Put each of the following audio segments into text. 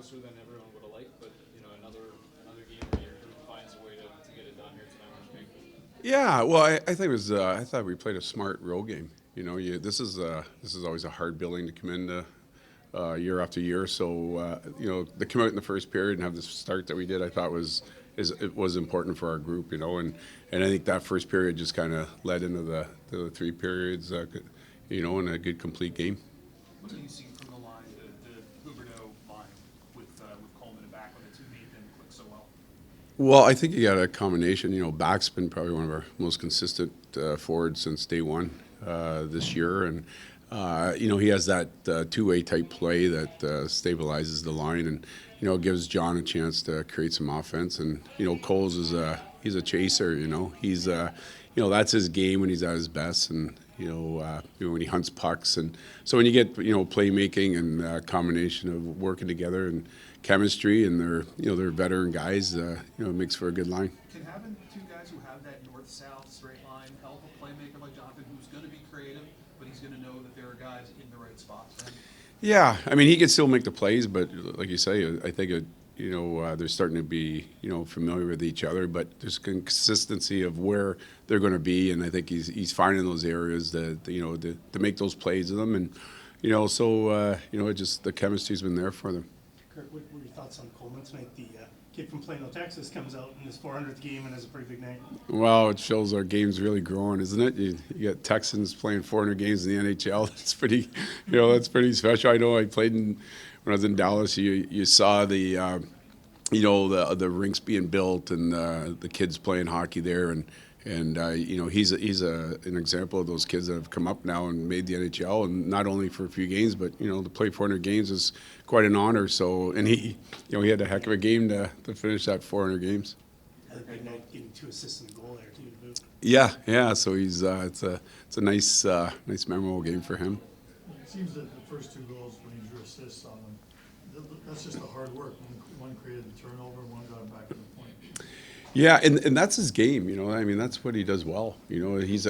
closer than everyone would have liked, but another game where your group finds a way to get it done here tonight on the big. Yeah, well, I think it was. I thought we played a smart road game. This is always a hard building to come into year after year. So to come out in the first period and have the start that we did, I thought it was important for our group. And I think that first period just kind of led into the three periods. In a good complete game. What do you see from the line, the Huberdeau line with Coleman and back when the two made them click so well? Well, I think you got a combination. Back's been probably one of our most consistent forwards since day one this year, and he has that two-way type play that stabilizes the line, and gives John a chance to create some offense. And Coles he's a chaser. He's that's his game when he's at his best, and when he hunts pucks. And so when you get playmaking and combination of working together and chemistry, and they're veteran guys, it makes for a good line. Can having two guys who have that north-south straight line help a playmaker like Jonathan, who's going to be creative, but he's going to know that there are guys in the right spots? Right? Yeah, I mean, he can still make the plays, but like you say, I think they're starting to be familiar with each other, but there's consistency of where they're going to be, and I think he's finding those areas to make those plays of them, and just the chemistry's been there for them. Kurt, what were your thoughts on Coleman tonight? The kid from Plano, Texas, comes out in his 400th game and has a pretty big night. Well, it shows our game's really growing, isn't it? You got Texans playing 400 games in the NHL. That's pretty special. I know I played when I was in Dallas. You saw the rinks being built and the kids playing hockey there, and he's an example of those kids that have come up now and made the NHL, and not only for a few games, but to play 400 games is quite an honor. So, and he had a heck of a game to finish that 400 games. Had a big night, getting 2 assists in the goal there too. To boot. Yeah. So it's a nice memorable game for him. It seems that the first 2 goals when he drew assists on them, that's just the hard work. One created the turnover, one got him back to the point. Yeah, and that's his game. I mean, that's what he does well. He's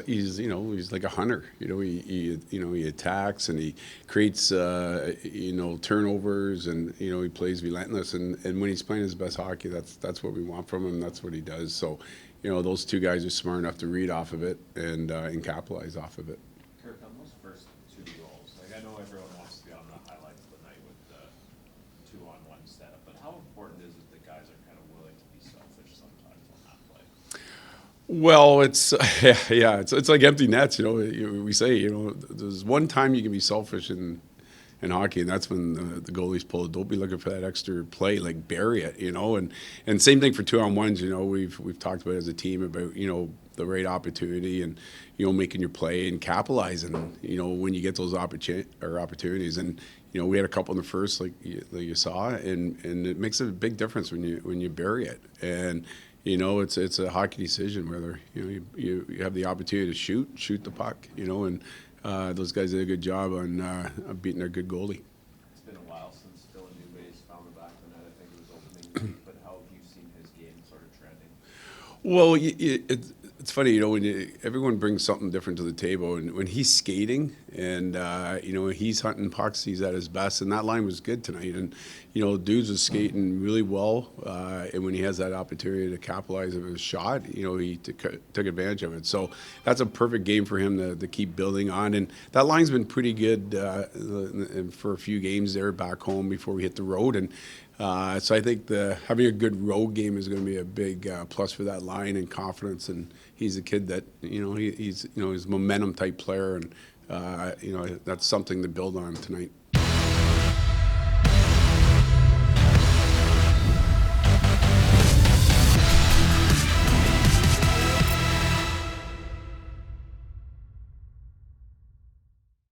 like a hunter. He attacks and he creates turnovers, and he plays relentless. And when he's playing his best hockey, that's what we want from him. That's what he does. So, those 2 guys are smart enough to read off of it and capitalize off of it. Kirk, on those first 2 goals, I know everyone wants to be on the highlights of the night with the 2-on-1 setup, but how important is it that guys are kind of willing to be selfish sometimes on that play? Well, it's like empty nets. We say there's one time you can be selfish in hockey, and that's when the goalies pull. Don't be looking for that extra play, like bury it. And same thing for 2-on-1s. We've talked about as a team about the right opportunity and making your play and capitalizing when you get those opportunities. And we had a couple in the first, like you saw, and it makes a big difference when you bury it. And it's a hockey decision whether you have the opportunity to shoot the puck. And those guys did a good job on beating their good goalie. It's been a while since Dylan Dubé's found the back of the net. I think it was opening week, but how have you seen his game sort of trending? Well, it's funny, when everyone brings something different to the table, and when he's skating and he's hunting pucks, he's at his best, and that line was good tonight. And Dudes was skating really well, and when he has that opportunity to capitalize on his shot, he took advantage of it. So that's a perfect game for him to keep building on, and that line's been pretty good for a few games there back home before we hit the road. And so I think having a good road game is going to be a big plus for that line and confidence. And he's a kid that he's a momentum type player, and that's something to build on tonight.